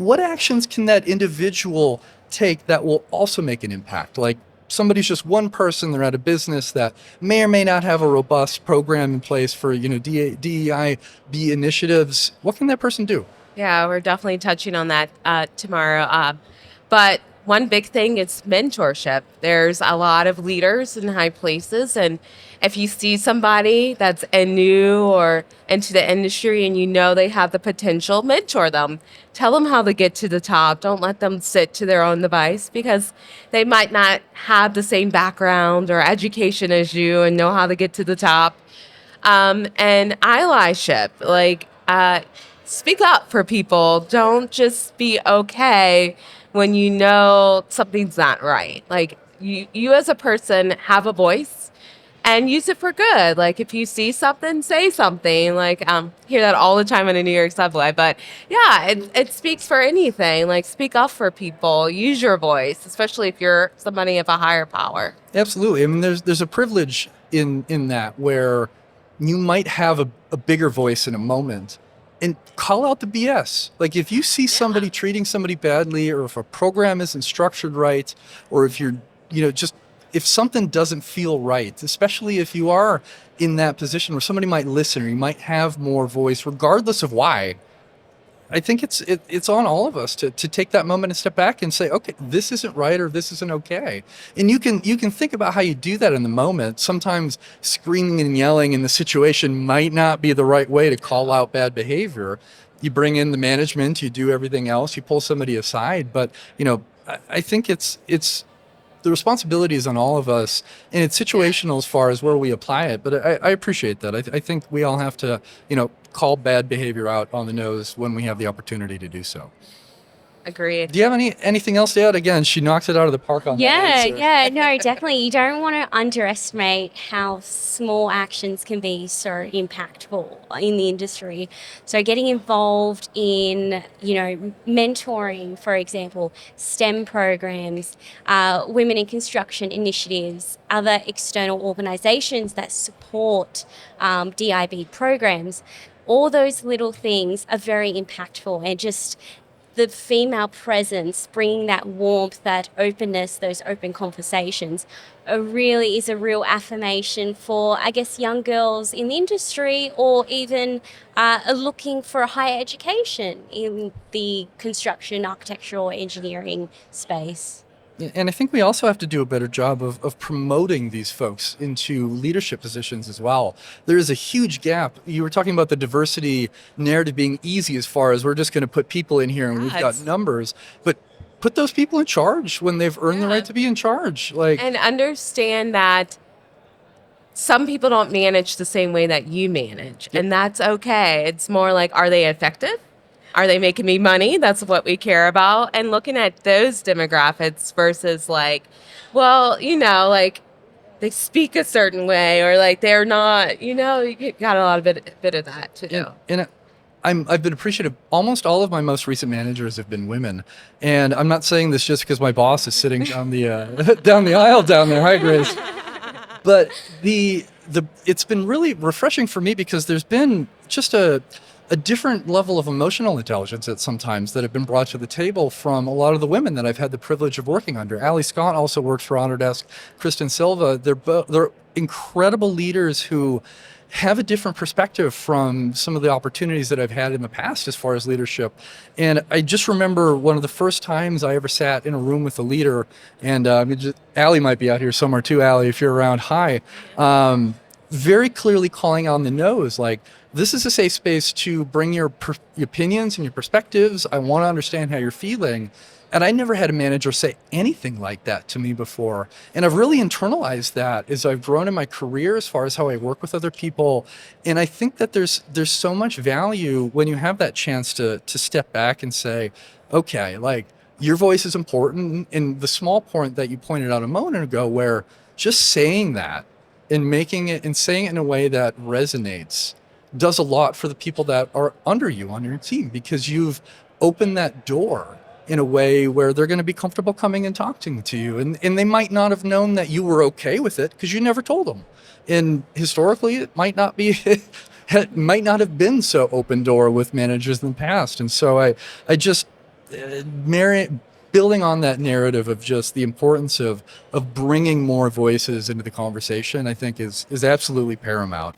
what actions can that individual take that will also make an impact? Like somebody's just one person, they're at a business that may or may not have a robust program in place for, DEIB initiatives. What can that person do? Yeah, we're definitely touching on that tomorrow. But one big thing is mentorship. There's a lot of leaders in high places, and if you see somebody that's new or into the industry and you know they have the potential, mentor them. Tell them how to get to the top. Don't let them sit to their own device because they might not have the same background or education as you and know how to get to the top. And allyship, speak up for people. Don't just be okay when you know something's not right. Like you as a person have a voice and use it for good. Like if you see something, say something. Hear that all the time on a New York subway. But yeah, it speaks for anything. Like speak up for people. Use your voice, especially if you're somebody of a higher power. Absolutely. I mean, there's a privilege in that where you might have a bigger voice in a moment and call out the BS. Like if you see somebody treating somebody badly, or if a program isn't structured right, or if you're, just if something doesn't feel right, especially if you are in that position where somebody might listen or you might have more voice, regardless of why, I think it's on all of us to take that moment and step back and say, okay, this isn't right or this isn't okay. And you can think about how you do that in the moment. Sometimes screaming and yelling in the situation might not be the right way to call out bad behavior. You bring in the management, you do everything else, you pull somebody aside. But I think it's the responsibility is on all of us, and it's situational as far as where we apply it. But I appreciate that. I think we all have to, call bad behavior out on the nose when we have the opportunity to do so. Agreed. Do you have anything else to add? Again, she knocks it out of the park on that answer. Yeah, no, definitely. You don't want to underestimate how small actions can be so impactful in the industry. So getting involved in, mentoring, for example, STEM programs, women in construction initiatives, other external organizations that support DEIB programs, all those little things are very impactful, and just the female presence, bringing that warmth, that openness, those open conversations, is a real affirmation for, I guess, young girls in the industry, or even looking for a higher education in the construction, architectural, engineering space. And I think we also have to do a better job of promoting these folks into leadership positions as well. There is a huge gap. You were talking about the diversity narrative being easy as far as we're just going to put people in here and we've got numbers, but put those people in charge when they've earned the right to be in charge. And understand that some people don't manage the same way that you manage, and that's okay. It's more like, are they effective? Are they making me money? That's what we care about. And looking at those demographics versus they speak a certain way, or they're not, you got a lot of bit of that to do. And I've been appreciative. Almost all of my most recent managers have been women. And I'm not saying this just because my boss is sitting down the down the aisle down there. Hi, Grace. But it's been really refreshing for me because there's been just a different level of emotional intelligence at sometimes that have been brought to the table from a lot of the women that I've had the privilege of working under. Ali Scott also works for Autodesk. Kristen Silva, they're incredible leaders who have a different perspective from some of the opportunities that I've had in the past as far as leadership. And I just remember one of the first times I ever sat in a room with a leader, and Ali might be out here somewhere too. Ali, if you're around, hi. Very clearly calling on the nose, like, this is a safe space to bring your opinions and your perspectives. I want to understand how you're feeling. And I never had a manager say anything like that to me before. And I've really internalized that as I've grown in my career as far as how I work with other people. And I think that there's so much value when you have that chance to step back and say, okay, your voice is important. And the small point that you pointed out a moment ago, where just saying that and making it and saying it in a way that resonates does a lot for the people that are under you on your team, because you've opened that door in a way where they're going to be comfortable coming and talking to you. And they might not have known that you were okay with it because you never told them. And historically, it might not be, it might not have been so open door with managers in the past. And so building on that narrative of just the importance of bringing more voices into the conversation, I think is absolutely paramount.